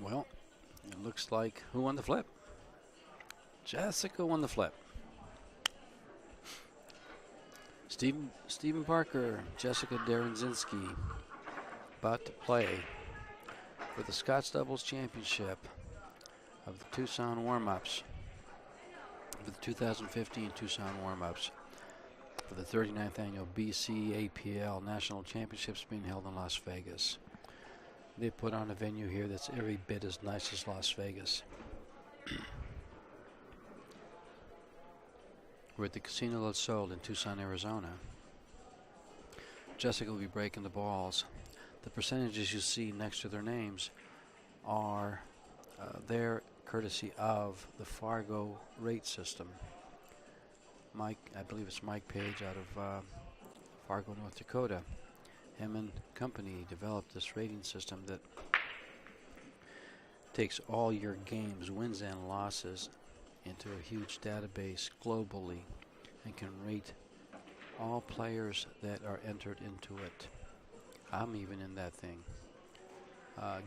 Well, it looks like who won the flip? Jessica won the flip. Stephen Parker, Jessica Derezinski, about to play for the Scotch Doubles Championship of the Tucson warm-ups, for the 2015 Tucson warm-ups, for the 39th annual BCAPL National Championships being held in Las Vegas. They put on a venue here that's every bit as nice as Las Vegas. We're at the Casino del Sol in Tucson, Arizona. Jessica will be breaking the balls. The percentages you see next to their names are their courtesy of the Fargo rate system. Mike, I believe it's Mike Page out of Fargo, North Dakota. Him and company developed this rating system that takes all your games, wins and losses, into a huge database globally and can rate all players that are entered into it. I'm even in that thing.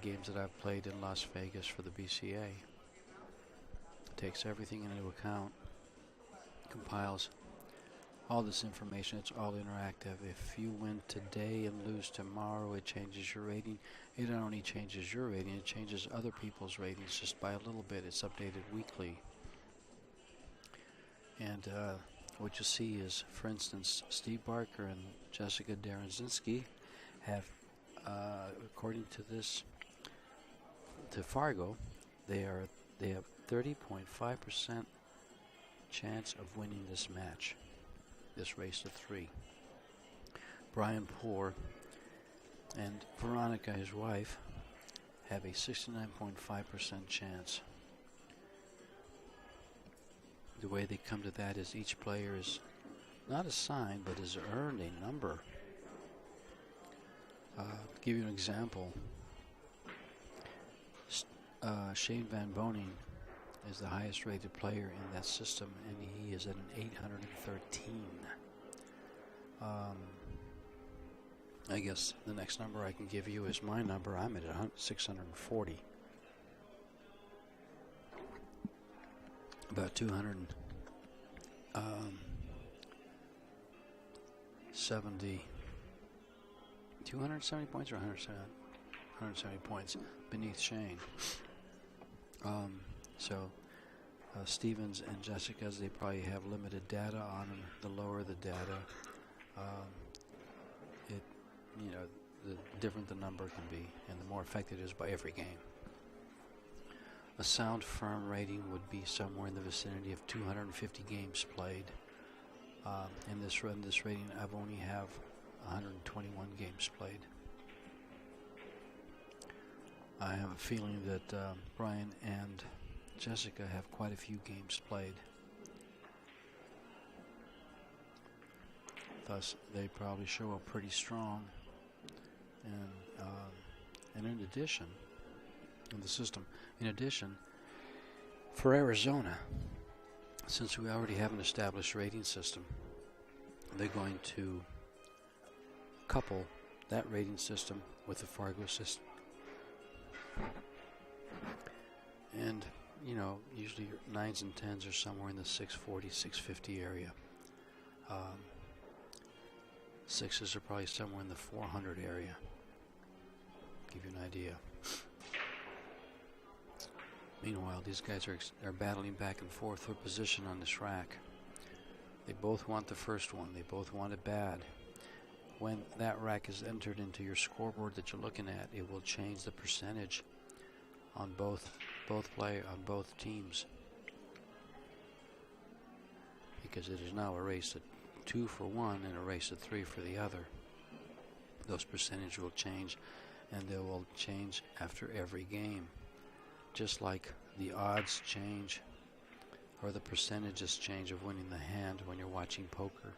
Games that I've played in Las Vegas for the BCA. It takes everything into account, compiles all this information. It's all interactive. If you win today and lose tomorrow, it changes your rating. It not only changes your rating, it changes other people's ratings just by a little bit. It's updated weekly. And what you see is, for instance, Steve Barker and Jessica Derezinski have, according to this, to Fargo, they have 30.5% chance of winning this match, this race to 3. Brian Poore and Veronica, his wife, have a 69.5% chance. The way they come to that is each player is not assigned, but is earned a number. To give you an example, Shane Van Boning is the highest rated player in that system, and he is at an 813. I guess the next number I can give you is my number. I'm at 640. About 270 points or 170 points beneath Shane. Stevens and Jessica's, they probably have limited data on them. The lower the data, the different the number can be, and the more affected it is by every game. A sound firm rating would be somewhere in the vicinity of 250 games played. In this rating, I've only have 121 games played. I have a feeling that Brian and Jessica have quite a few games played. Thus, they probably show up pretty strong. And in addition, in the system, for Arizona, since we already have an established rating system, they're going to couple that rating system with the Fargo system. And, usually your 9s and 10s are somewhere in the 640, 650 area. 6s are probably somewhere in the 400 area. Give you an idea. Meanwhile, these guys are battling back and forth for position on this rack. They both want the first one. They both want it bad. When that rack is entered into your scoreboard that you're looking at, it will change the percentage on both teams, because it is now a race of 2 for one and a race of 3 for the other. Those percentages will change, and they will change after every game. Just like the odds change or the percentages change of winning the hand when you're watching poker.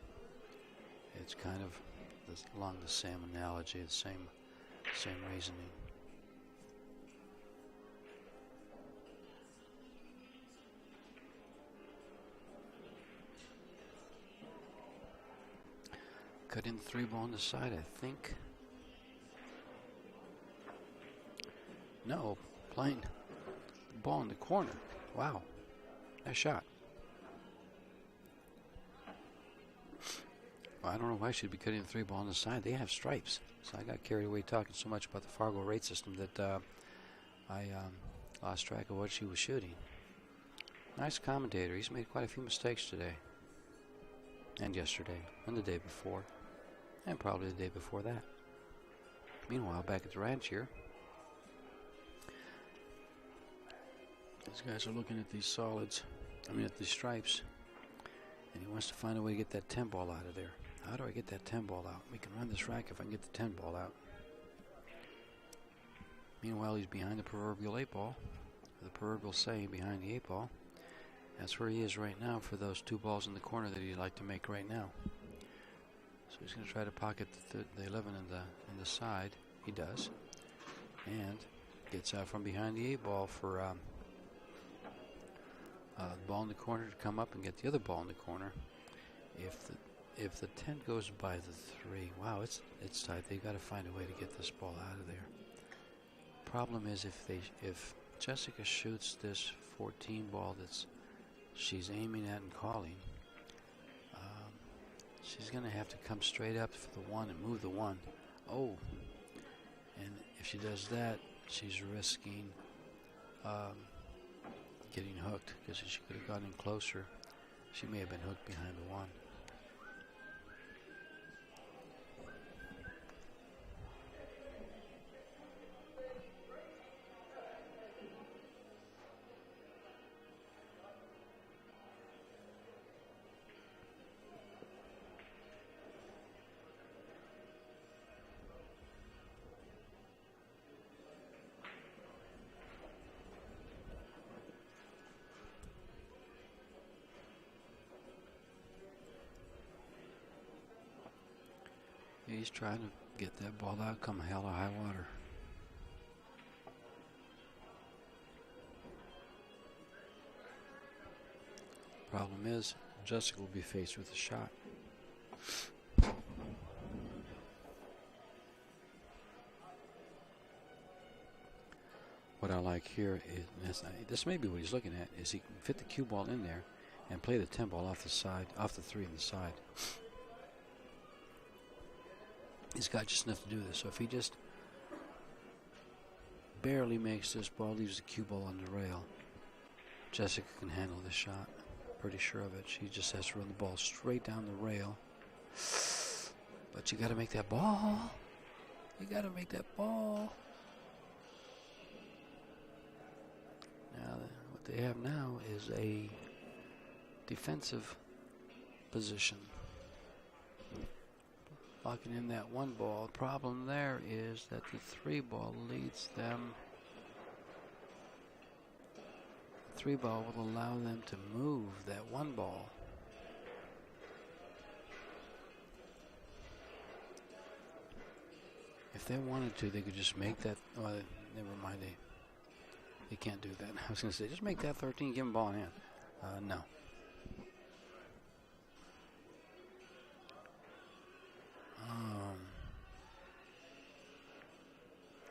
It's kind of along the same analogy, the same reasoning. Cut in the 3-ball on the side, I think. No, playing the ball in the corner. Wow, nice shot. Well, I don't know why she'd be cutting the 3 ball on the side. They have stripes. So I got carried away talking so much about the Fargo rate system that I lost track of what she was shooting. Nice commentator. He's made quite a few mistakes today. And yesterday. And the day before. And probably the day before that. Meanwhile, back at the ranch here, these guys are looking at these solids. At these stripes. And he wants to find a way to get that 10 ball out of there. How do I get that 10 ball out? We can run this rack if I can get the 10 ball out. Meanwhile, he's behind the proverbial 8 ball. The proverbial saying, behind the 8 ball. That's where he is right now for those 2 balls in the corner that he'd like to make right now. So he's going to try to pocket the 11 in the side. He does. And gets out from behind the 8 ball for the ball in the corner to come up and get the other ball in the corner. If the 10 goes by the 3, wow, it's tight. They've got to find a way to get this ball out of there. Problem is if Jessica shoots this 14 ball that's she's aiming at and calling, she's going to have to come straight up for the 1 and move the 1. Oh, and if she does that, she's risking getting hooked, because if she could have gotten in closer, she may have been hooked behind the 1. He's trying to get that ball out come hell or high water. Problem is, Jessica will be faced with a shot. What I like here is, this may be what he's looking at, is he can fit the cue ball in there and play the 10 ball off the side, off the 3 on the side. He's got just enough to do this. So if he just barely makes this ball, leaves the cue ball on the rail, Jessica can handle this shot. Pretty sure of it. She just has to run the ball straight down the rail. But you got to make that ball. You got to make that ball. Now, what they have now is a defensive position. Locking in that 1 ball. The problem there is that the 3 ball leads them. The 3 ball will allow them to move that 1 ball. If they wanted to, they could just make that. Oh, never mind. They can't do that. I was going to say, just make that 13, give them ball in hand. No.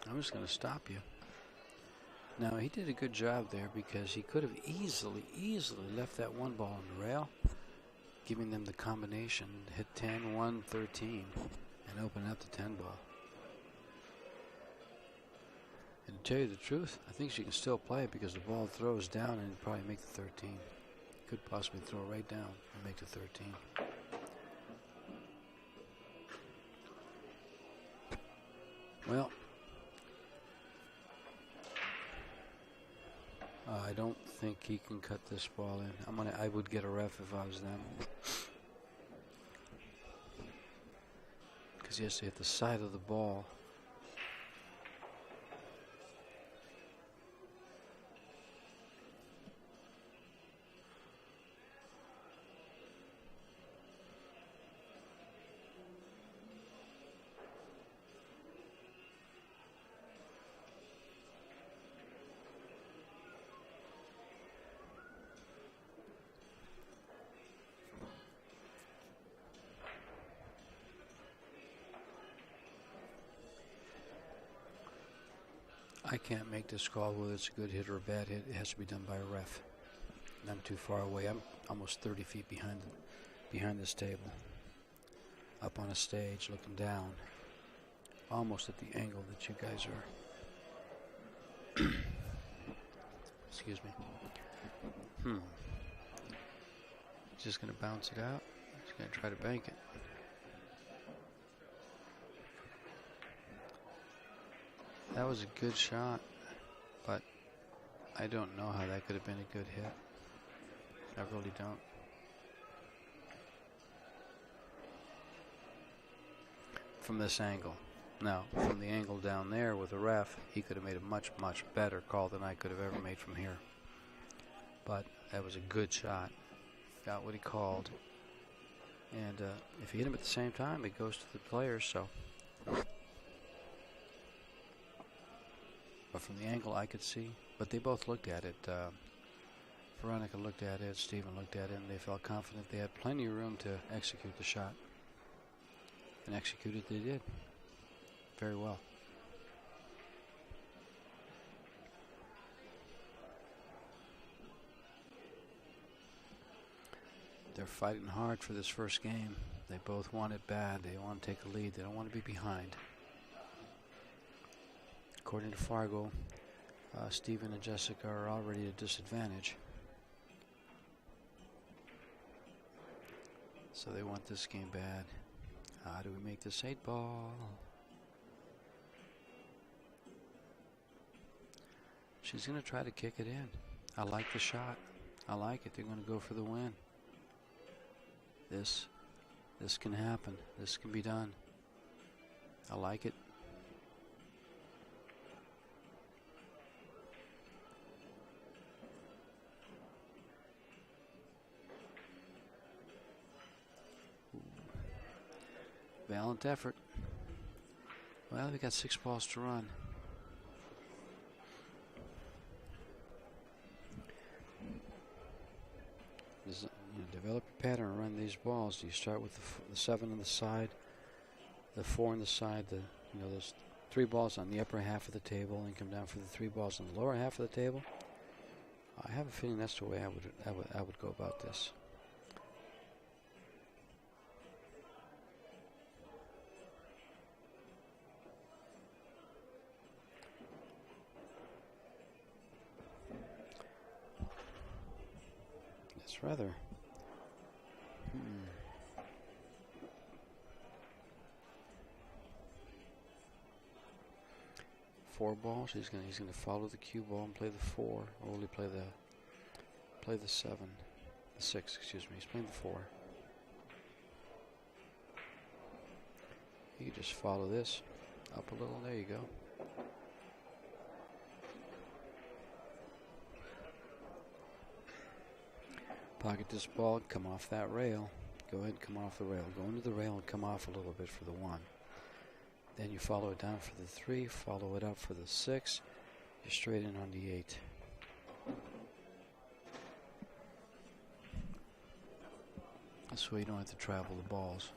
I'm just going to stop you. Now, he did a good job there because he could have easily left that 1 ball on the rail, giving them the combination, hit 10, 1, 13, and open up the 10 ball. And to tell you the truth, I think she can still play it because the ball throws down and probably make the 13. Could possibly throw right down and make the 13. Well, I don't think he can cut this ball in. I would get a ref if I was them. Because he has to hit the side of the ball. I can't make this call whether it's a good hit or a bad hit. It has to be done by a ref. I'm too far away. I'm almost 30 feet behind this table, up on a stage looking down, almost at the angle that you guys are. Excuse me. Just going to bounce it out. Just going to try to bank it. That was a good shot, but I don't know how that could have been a good hit. I really don't. From this angle. Now, from the angle down there with the ref, he could have made a much, much better call than I could have ever made from here. But that was a good shot. Got what he called. And if you hit him at the same time, it goes to the players, so. But from the angle I could see, but they both looked at it. Veronica looked at it, Stephen looked at it, and they felt confident they had plenty of room to execute the shot. And execute it they did. Very well. They're fighting hard for this first game. They both want it bad. They want to take a lead. They don't want to be behind. According to Fargo, Stephen and Jessica are already at a disadvantage. So they want this game bad. How do we make this 8-ball? She's going to try to kick it in. I like the shot. I like it. They're going to go for the win. This can happen. This can be done. I like it. Valiant effort. Well, we got 6 balls to run. Develop a pattern and run these balls. Do you start with the 7 on the side, the 4 on the side, those 3 balls on the upper half of the table, and come down for the 3 balls on the lower half of the table? I have a feeling that's the way I would go about this. It's rather. 4 balls. He's gonna follow the cue ball and play the 4, or will he play the 7, the 6? Excuse me. He's playing the 4. You can just follow this up a little. There you go. Pocket this ball and come off that rail. Go ahead and come off the rail. Go into the rail and come off a little bit for the 1. Then you follow it down for the 3, follow it up for the 6. You're straight in on the 8. This way you don't have to travel the balls.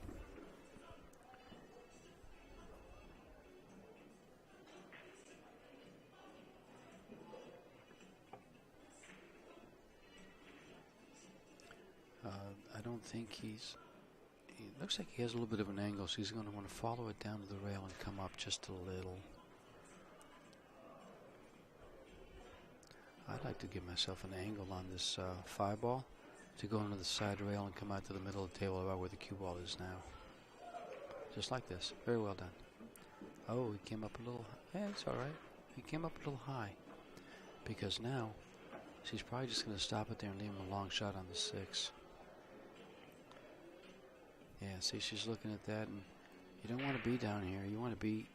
I don't think he looks like he has a little bit of an angle, so he's going to want to follow it down to the rail and come up just a little. I'd like to give myself an angle on this 5 ball to go into the side rail and come out to the middle of the table about where the cue ball is now. Just like this. Very well done. Oh, he came up a little. Yeah, it's all right. He came up a little high. Because now, she's probably just going to stop it there and leave him a long shot on the 6. Yeah, see, she's looking at that, and you don't want to be down here. You want to be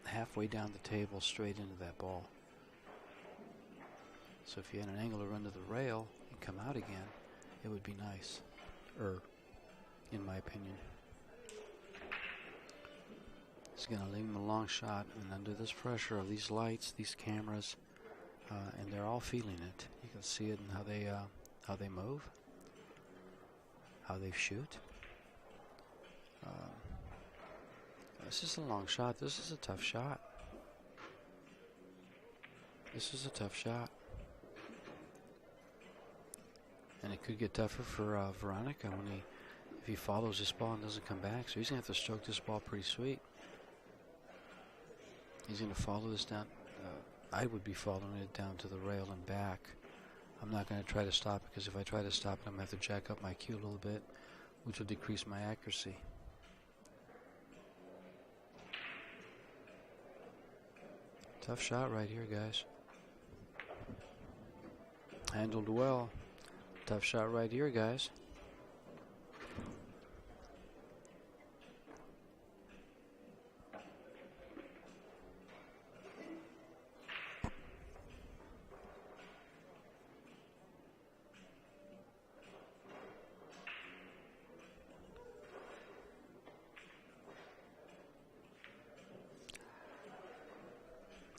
halfway down the table straight into that ball. So if you had an angle to run to the rail and come out again, it would be nice. In my opinion. It's going to leave him a long shot, and under this pressure of these lights, these cameras, and they're all feeling it. You can see it in how they move, how they shoot. This is a long shot. This is a tough shot. This is a tough shot. And it could get tougher for Veronica if he follows this ball and doesn't come back. So he's going to have to stroke this ball pretty sweet. He's going to follow this down. I would be following it down to the rail and back. I'm not going to try to stop it, because if I try to stop it, I'm going to have to jack up my cue a little bit, which will decrease my accuracy. Tough shot right here, guys. Handled well. Tough shot right here, guys.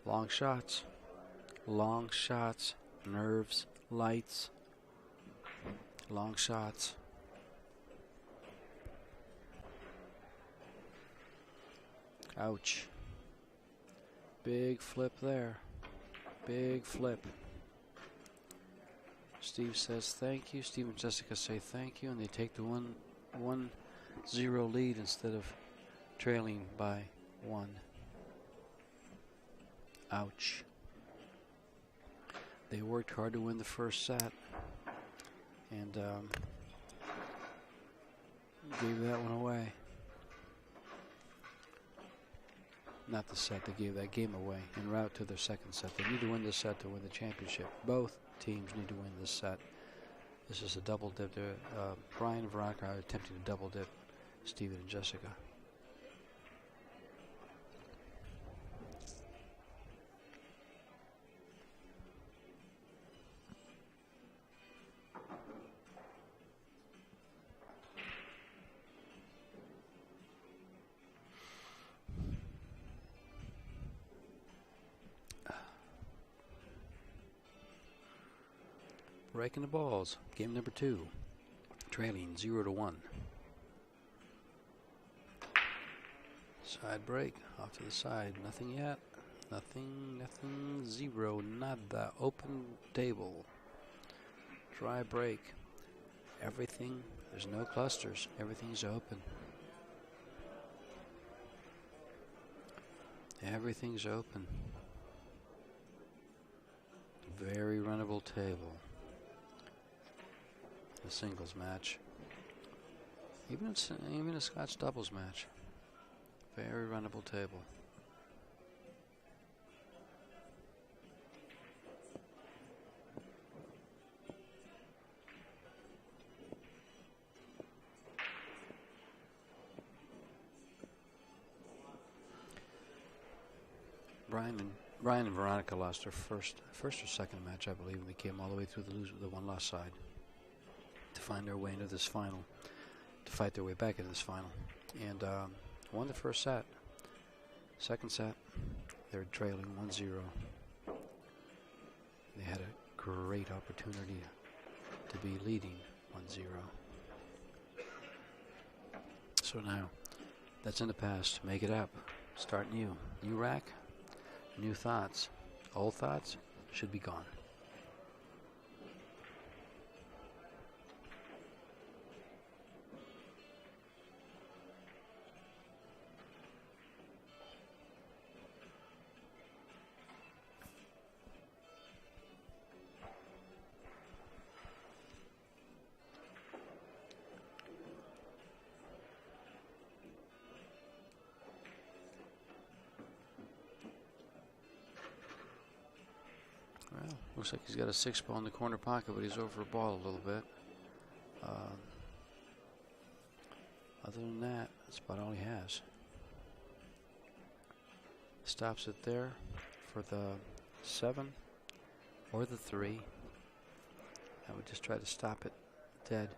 Long shots, nerves, lights, long shots. Ouch. Big flip there. Big flip. Steve says thank you. Steve and Jessica say thank you, and they take the 1-0 lead instead of trailing by 1. Ouch. They worked hard to win the first set, and gave that one away. Not the set, they gave that game away en route to their second set. They need to win this set to win the championship. Both teams need to win this set. This is a double dip there. Brian and Veronica are attempting to double dip Steven and Jessica. Breaking the balls. Game number 2. Trailing 0-1. Side break. Off to the side. Nothing yet. Nothing. 0. Nada. Open table. Dry break. Everything. There's no clusters. Everything's open. Everything's open. Very runnable table. A singles match, even a Scotch doubles match. Very runnable table. Brian and Veronica lost their first or second match, I believe, and they came all the way through the one-loss side to find their way into this final, to fight their way back into this final, and won the first set. Second set, they're trailing 1-0. They had a great opportunity to be leading 1-0. So now, that's in the past. Make it up. Start new. New rack, new thoughts. Old thoughts should be gone. Looks like he's got a 6-ball in the corner pocket, but he's over a ball a little bit. Other than that, that's about all he has. Stops it there for the 7 or the 3. I would just try to stop it dead,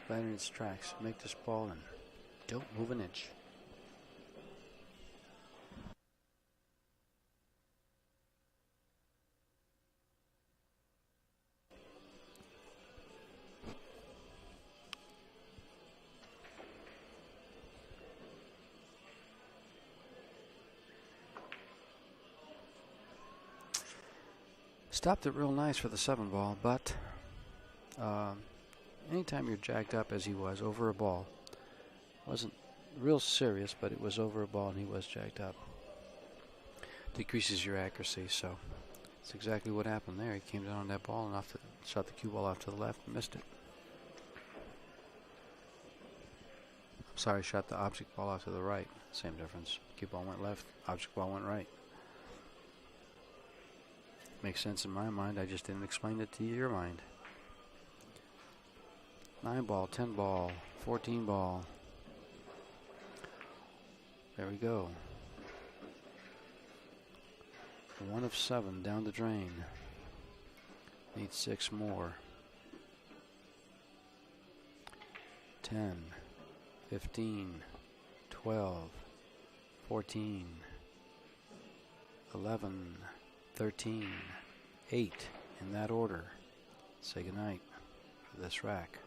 right in its tracks. Make this ball and don't move an inch. Stopped it real nice for the 7 ball, but anytime you're jacked up as he was over a ball, wasn't real serious, but it was over a ball and he was jacked up. Decreases your accuracy, so that's exactly what happened there. He came down on that ball and shot the cue ball off to the left and missed it. I'm sorry, shot the object ball off to the right. Same difference. Cue ball went left, object ball went right. Makes sense in my mind, I just didn't explain it to your mind. 9 ball, 10 ball, 14 ball. There we go. 1 of 7 down the drain. Need 6 more. 10, 15, 12, 14, 11, 13, 8, in that order. Say goodnight for this rack.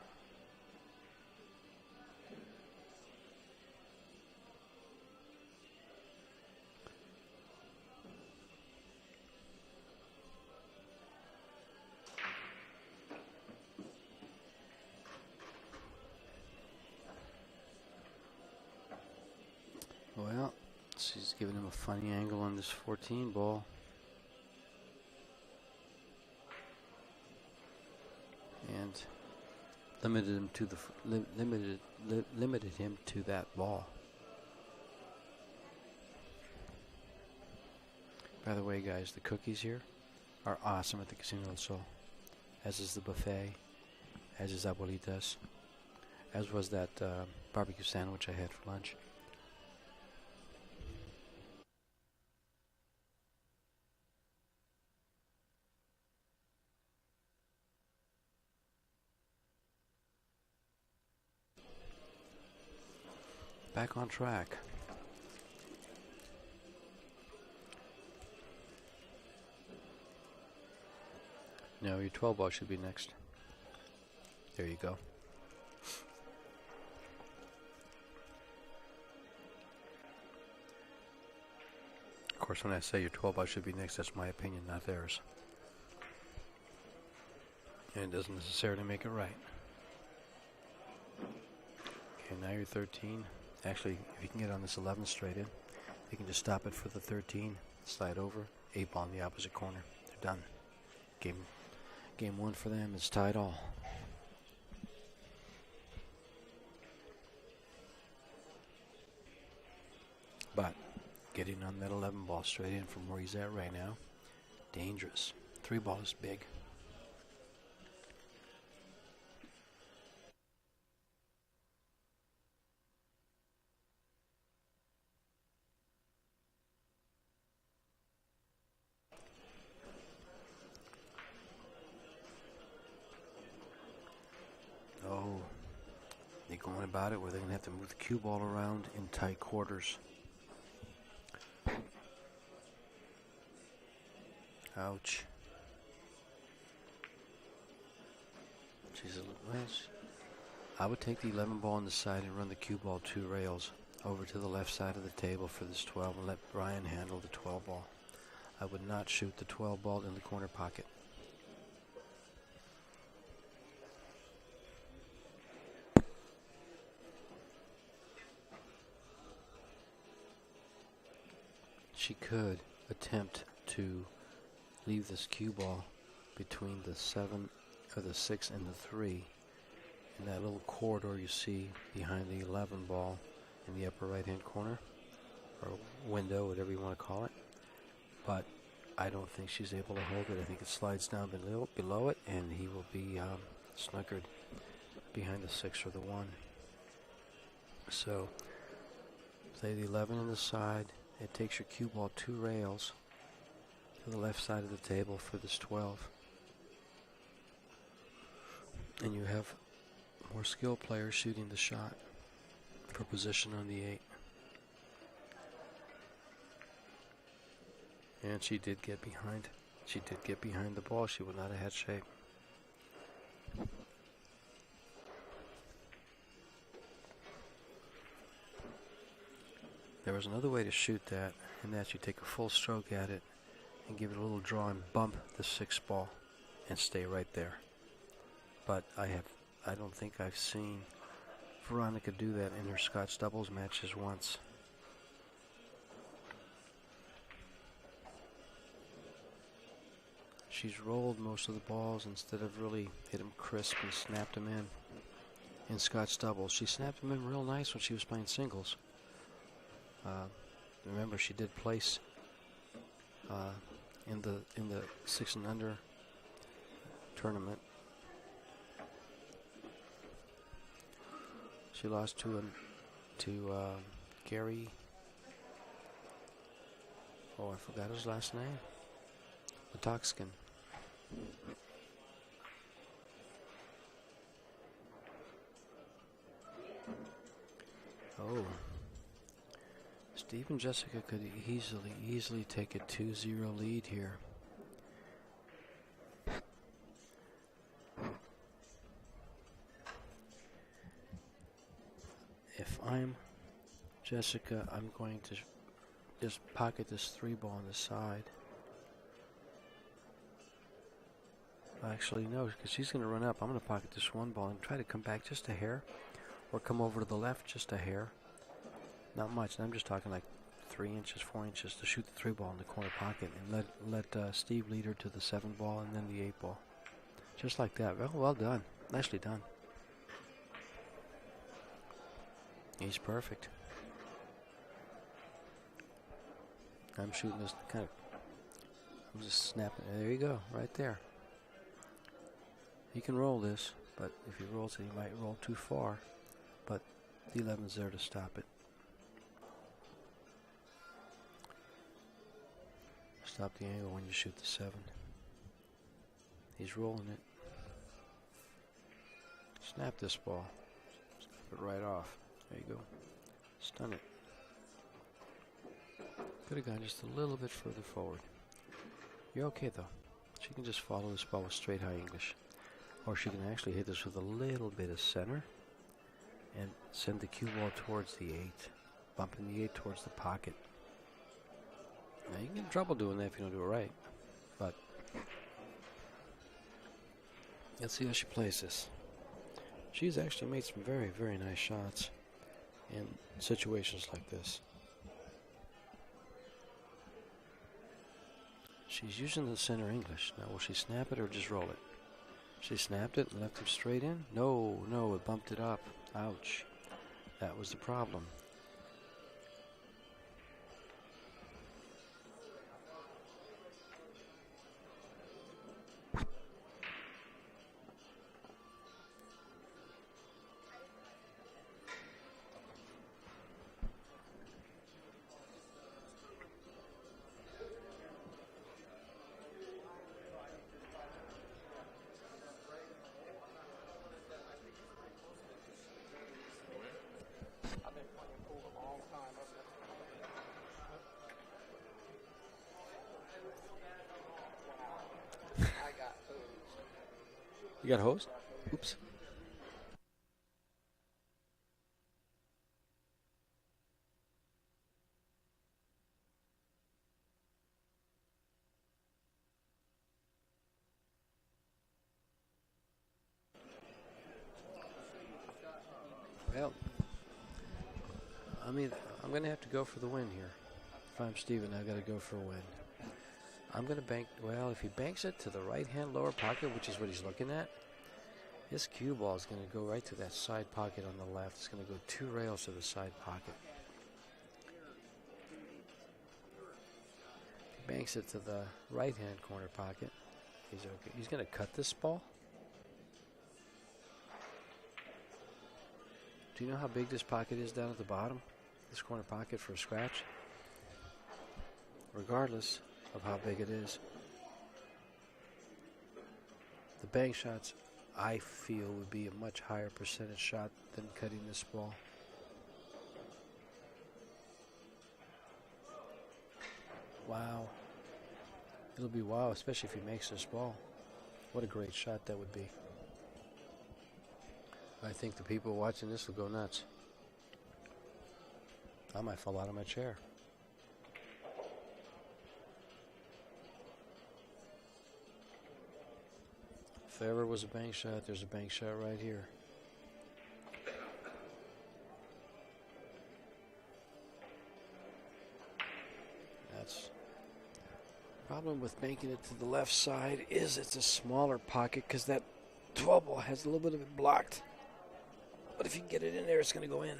Well, she's giving him a funny angle on this 14 ball. And limited him to limited him to that ball. By the way, guys, the cookies here are awesome at the Casino del Sol, as is the buffet, as is Abuelitas, as was that barbecue sandwich I had for lunch. Back on track. No, your 12 ball should be next. There you go. Of course, when I say your 12 ball should be next, that's my opinion, not theirs. And it doesn't necessarily make it right. Okay, now you're 13. Actually, if you can get on this 11 straight in, you can just stop it for the 13, slide over, 8 ball in the opposite corner. They're done. Game 1 for them is tied all. But getting on that 11 ball straight in from where he's at right now, dangerous. 3 ball is big. Oh, they're going about it where they're going to have to move the cue ball around in tight quarters. Ouch. I would take the 11 ball on the side and run the cue ball 2 rails over to the left side of the table for this 12 and let Brian handle the 12 ball. I would not shoot the 12 ball in the corner pocket. She could attempt to leave this cue ball between the 7 or the 6 and the 3 in that little corridor you see behind the 11 ball in the upper right hand corner, or window, whatever you want to call it. But I don't think she's able to hold it. I think it slides down below it, and he will be snookered behind the 6 or the 1. So play the 11 on the side. It takes your cue ball 2 rails to the left side of the table for this 12. And you have more skilled players shooting the shot for position on the 8. And she did get behind. She did get behind the ball. She would not have had shape. There was another way to shoot that, and that you take a full stroke at it and give it a little draw and bump the 6 ball and stay right there. But I don't think I've seen Veronica do that in her Scotch doubles matches once. She's rolled most of the balls instead of really hit them crisp and snapped them in Scotch doubles. She snapped them in real nice when she was playing singles. Remember, she did place in the 6 and under tournament. She lost to Gary. Oh, I forgot his last name. Tucson. Oh. Steve and Jessica could easily take a 2-0 lead here. If I'm Jessica, I'm going to just pocket this 3 ball on the side. Actually, no, because she's going to run up. I'm going to pocket this 1 ball and try to come back just a hair, or come over to the left just a hair. Not much, and I'm just talking like 3 inches, 4 inches to shoot the 3 ball in the corner pocket, and let Steve lead her to the 7 ball and then the 8 ball. Just like that. Well done. Nicely done. He's perfect. I'm shooting this kind of, I'm just snapping. There you go, right there. He can roll this, but if he rolls it, he might roll too far. But the 11's there to stop it. Stop the angle when you shoot the 7. He's rolling it. Snap this ball. Snap it right off. There you go. Stun it. Could have gone just a little bit further forward. You're okay though. She can just follow this ball with straight high English. Or she can actually hit this with a little bit of center and send the cue ball towards the 8. Bumping the 8 towards the pocket. Now you can get in trouble doing that if you don't do it right. But let's see how she plays this. She's actually made some very, very nice shots in situations like this. She's using the center English. Now will she snap it or just roll it? She snapped it and left him straight in? No, it bumped it up. Ouch. That was the problem. You got a hose? Oops. Well, I mean, I'm going to have to go for the win here. If I'm Steven, I've got to go for a win. I'm going to bank, well, if he banks it to the right-hand lower pocket, which is what he's looking at, his cue ball is going to go right to that side pocket on the left. It's going to go 2 rails to the side pocket. If he banks it to the right-hand corner pocket, he's okay. He's going to cut this ball. Do you know how big this pocket is down at the bottom? This corner pocket for a scratch? Regardless of how big it is, the bank shots, I feel, would be a much higher percentage shot than cutting this ball. Wow. It'll be wow, especially if he makes this ball. What a great shot that would be. I think the people watching this will go nuts. I might fall out of my chair. If there ever was a bank shot, there's a bank shot right here. That's the problem with making it to the left side is it's a smaller pocket because that 12 ball has a little bit of it blocked. But if you can get it in there, it's going to go in.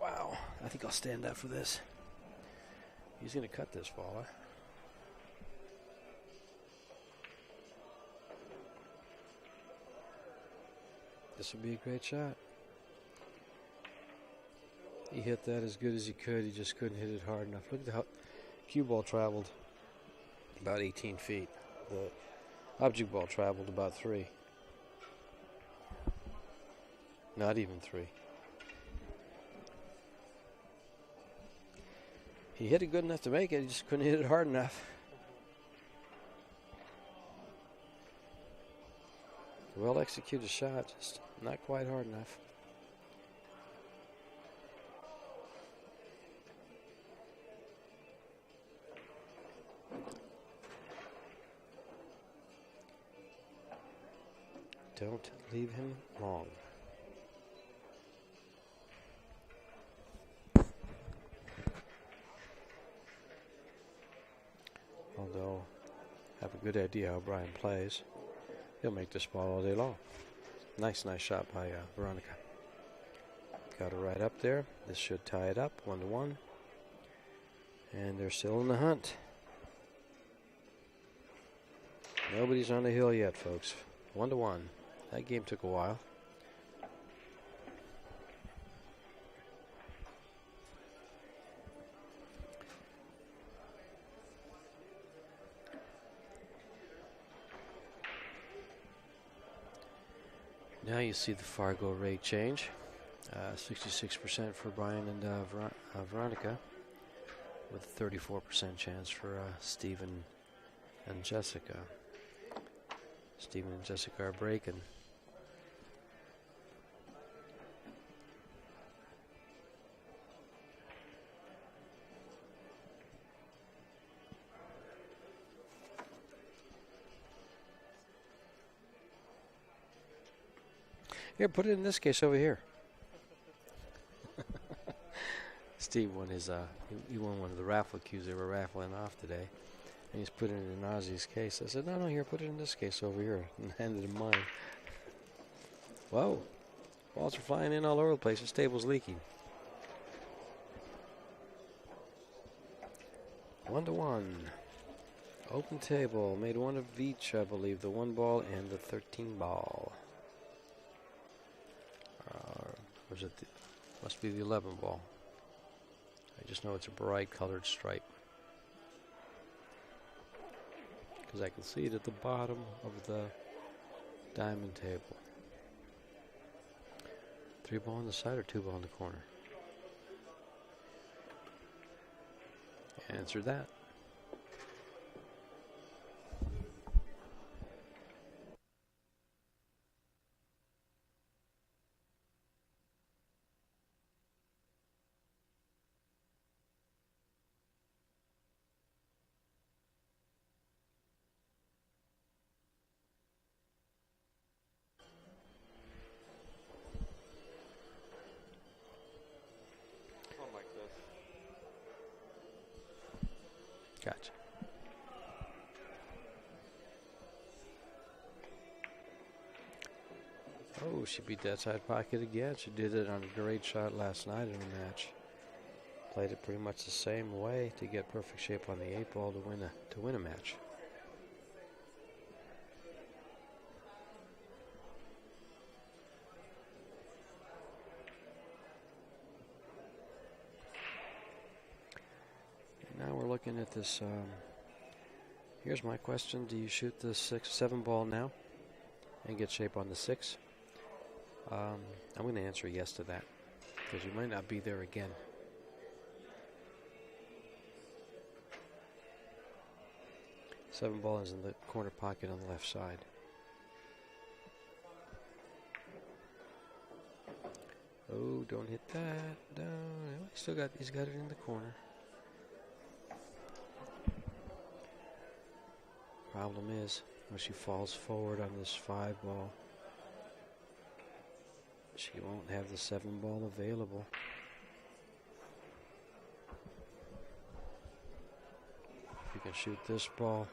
Wow, I think I'll stand up for this. He's going to cut this ball, huh? This would be a great shot. He hit that as good as he could. He just couldn't hit it hard enough. Look at how cue ball traveled about 18 feet. The object ball traveled about 3. Not even 3. He hit it good enough to make it. He just couldn't hit it hard enough. Well executed shot, just not quite hard enough. Don't leave him long. Although, I have a good idea how Brian plays. He'll make this ball all day long. Nice shot by Veronica. Got it right up there. This should tie it up, 1-1. And they're still in the hunt. Nobody's on the hill yet, folks. 1-1. That game took a while. Now you see the Fargo rate change. 66% for Brian and Veronica, with a 34% chance for Stephen and Jessica. Stephen and Jessica are breaking. Here, put it in this case over here. Steve won his, he won one of the raffle cues they were raffling off today. And he's put it in Ozzy's case. I said, no, here, put it in this case over here. And handed him mine. Whoa. Balls are flying in all over the place. This table's leaking. 1-1. Open table. Made one of each, I believe. The 1 ball and the 13 ball. Or is it must be the 11 ball. I just know it's a bright colored stripe. Because I can see it at the bottom of the diamond table. 3 ball on the side or 2 ball in the corner? Answer that. Gotcha. Oh, she beat that side pocket again. She did it on a great shot last night in a match. Played it pretty much the same way to get perfect shape on the 8 ball to win a match. Now we're looking at this. Here's my question. Do you shoot the 7 ball now and get shape on the 6? I'm going to answer yes to that because you might not be there again. Seven ball is in the corner pocket on the left side. Oh, don't hit that. No, he's got it in the corner. Problem is, when she falls forward on this 5 ball, she won't have the 7 ball available. If you can shoot this ball,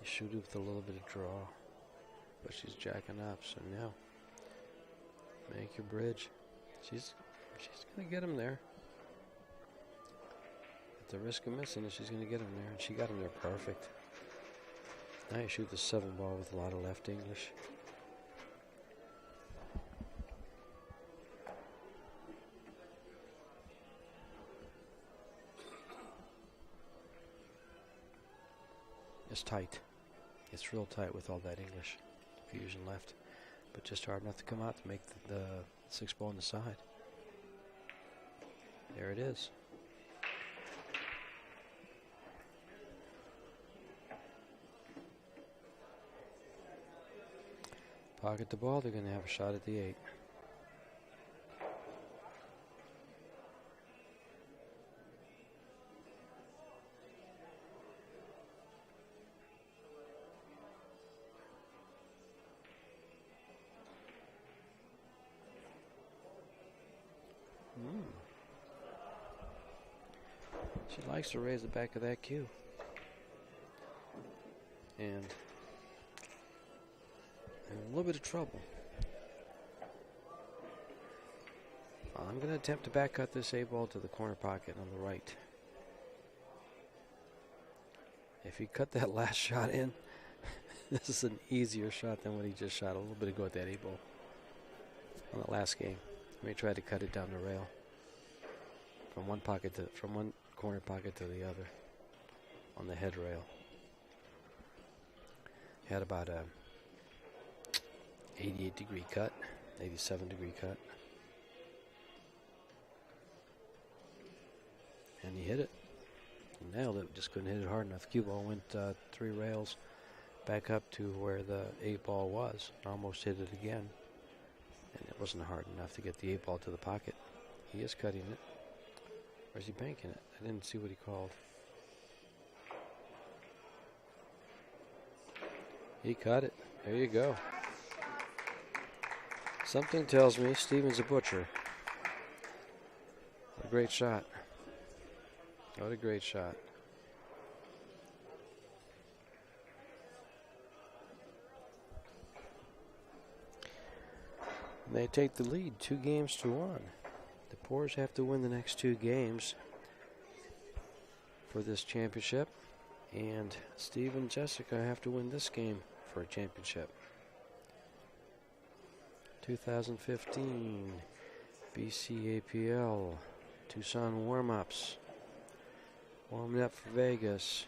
you shoot it with a little bit of draw. But she's jacking up, so now make your bridge. She's gonna get him there. At the risk of missing it, she's gonna get him there, and she got him there perfect. Now you shoot the 7 ball with a lot of left English. It's tight. It's real tight with all that English fusion left, but just hard enough to come out to make the 6 ball on the side. There it is. Pocket the ball, they're going to have a shot at the 8. She likes to raise the back of that cue. And in a little bit of trouble. I'm going to attempt to back cut this 8 ball to the corner pocket on the right. If he cut that last shot in, this is an easier shot than what he just shot a little bit ago at that 8 ball on the last game. When he tried to cut it down the rail from one corner pocket to the other on the head rail. Had about a 88-degree cut, 87-degree cut. And he hit it. He nailed it, just couldn't hit it hard enough. Cue ball went 3 rails back up to where the 8 ball was. Almost hit it again. And it wasn't hard enough to get the 8 ball to the pocket. He is cutting it. Or is he banking it? I didn't see what he called. He cut it. There you go. Something tells me Steven's a butcher. What a great shot. What a great shot. And they take the lead 2-1. The Poores have to win the next 2 games for this championship. And Steve and Jessica have to win this game for a championship. 2015 BCAPL Tucson warm-ups. Warming up for Vegas.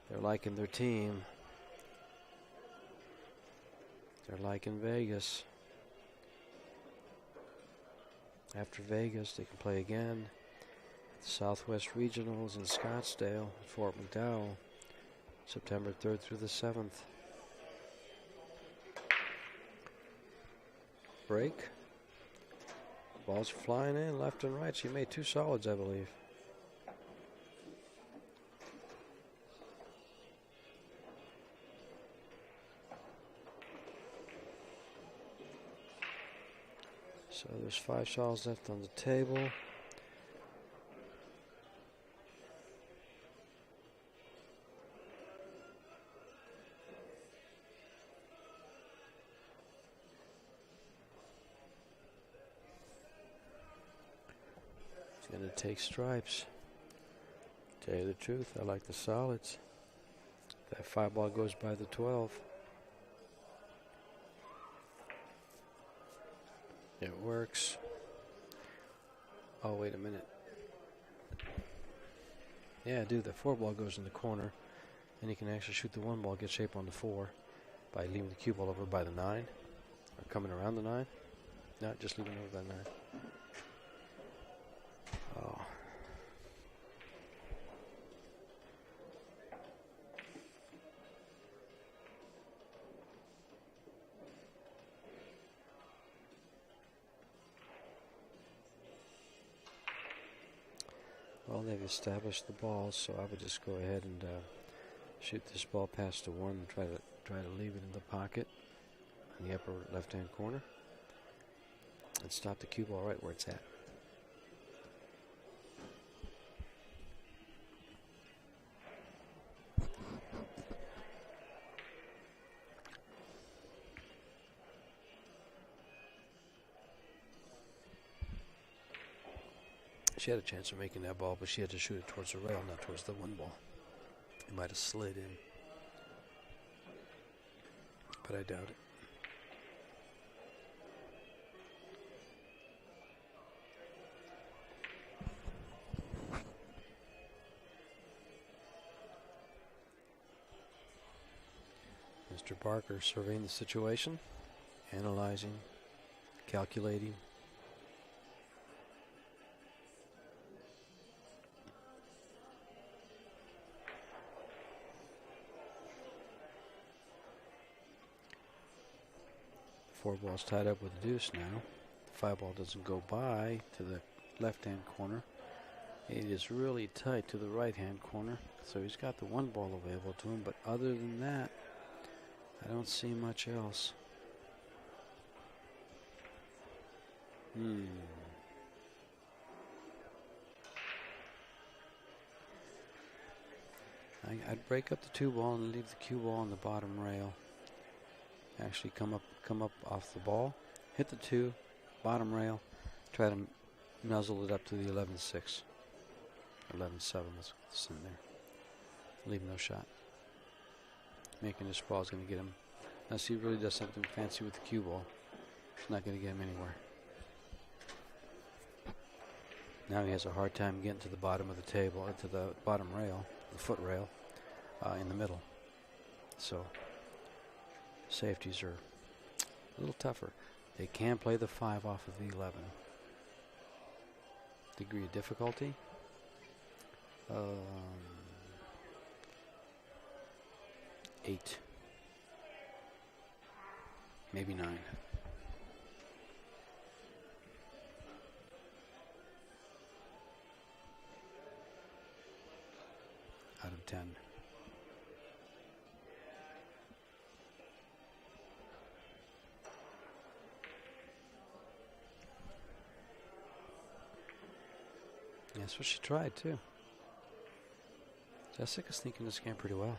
They're liking their team. They're liking Vegas. After Vegas, they can play again at the Southwest Regionals in Scottsdale, Fort McDowell, September 3rd through the 7th. Break. Balls flying in left and right. She made 2 solids, I believe. So there's 5 shots left on the table. He's going to take stripes. Tell you the truth, I like the solids. That 5 ball goes by the 12. It works. Oh, wait a minute. Yeah, dude, the 4 ball goes in the corner, and you can actually shoot the 1 ball, get shape on the 4 by leaving the cue ball over by the 9, or coming around the 9. No, just leaving it over by the 9. Oh. Well, they've established the balls, so I would just go ahead and shoot this ball past the 1 and try to leave it in the pocket in the upper left-hand corner and stop the cue ball right where it's at. She had a chance of making that ball, but she had to shoot it towards the rail, not towards the 1 ball. It might have slid in, but I doubt it. Mr. Barker surveying the situation, analyzing, calculating. The 4 ball's tied up with the deuce now. The 5 ball doesn't go by to the left-hand corner. It is really tight to the right-hand corner, so he's got the 1 ball available to him, but other than that, I don't see much else. I'd break up the 2 ball and leave the cue ball on the bottom rail. Actually come up off the ball, hit the 2, bottom rail, try to nuzzle it up to the 11-6. 11-7 is in there. Leave no shot. Making this ball is going to get him, unless he really does something fancy with the cue ball, it's not going to get him anywhere. Now he has a hard time getting to the bottom of the table, to the bottom rail, the foot rail, in the middle. So safeties are a little tougher. They can play the 5 off of the 11. Degree of difficulty. 8. Maybe 9. Out of 10. Yeah, that's what she tried too. Jessica's thinking this game pretty well.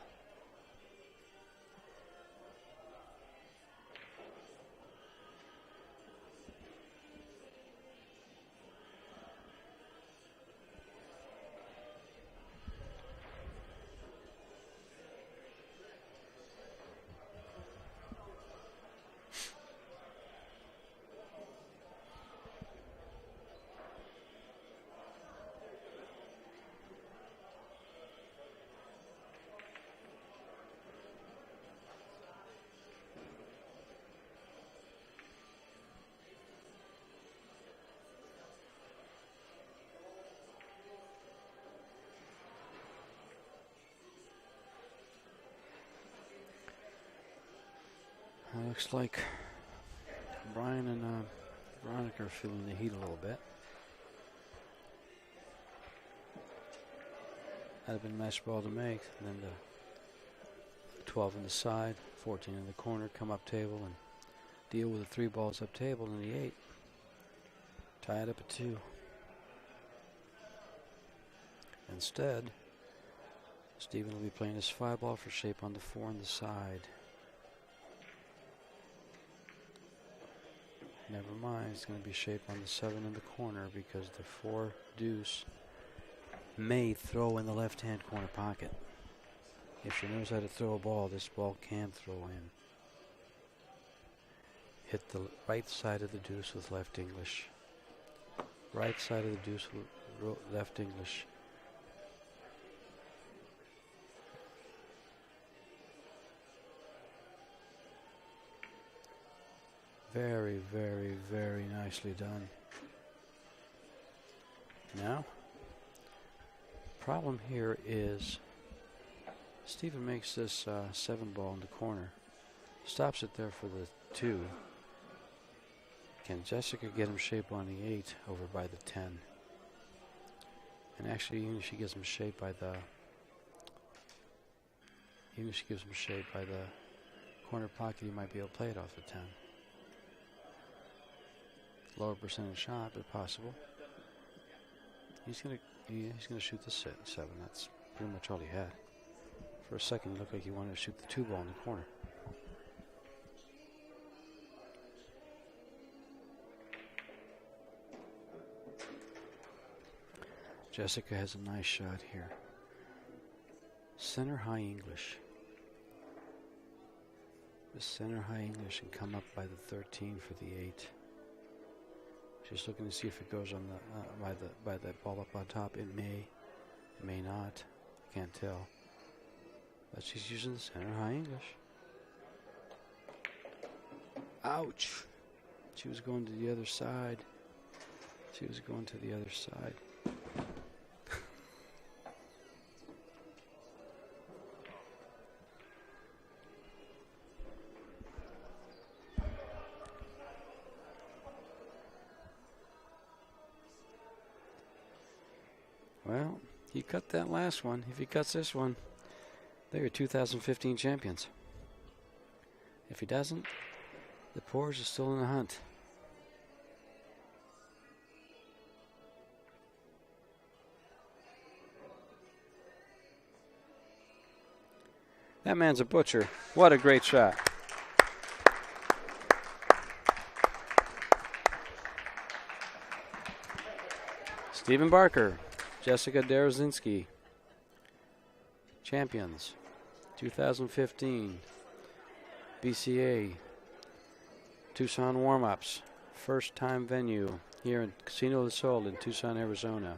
Looks like Brian and Veronica are feeling the heat a little bit. That'd have been a nice ball to make. And then the 12 on the side, 14 in the corner, come up table and deal with the 3 balls up table and the 8. Tie it up at 2. Instead, Stephen will be playing his 5 ball for shape on the 4 on the side. Never mind, it's going to be shape on the 7 in the corner because the 4 deuce may throw in the left-hand corner pocket. If she knows how to throw a ball, this ball can throw in. Hit the right side of the deuce with left English. Right side of the deuce with left English. Very, very, very nicely done. Now, problem here is Stephen makes this 7 ball in the corner. Stops it there for the 2. Can Jessica get him shape on the 8 over by the 10? And actually, even if she gives him shape by the corner pocket, he might be able to play it off the 10. Lower percentage shot, but possible. He's gonna shoot the 7. That's pretty much all he had. For a second, it looked like he wanted to shoot the 2 ball in the corner. Jessica has a nice shot here. Center high English. The center high English and come up by the 13 for the 8. Just looking to see if it goes on the by that ball up on top. It may not. Can't tell. But she's using the center high English. Ouch! She was going to the other side. Well, he cut that last one. If he cuts this one, they're 2015 champions. If he doesn't, the Poores are still in the hunt. That man's a butcher. What a great shot. Stephen Barker, Jessica Derezinski, champions, 2015 BCA Tucson warm-ups, first time venue here in Casino del Sol in Tucson, Arizona.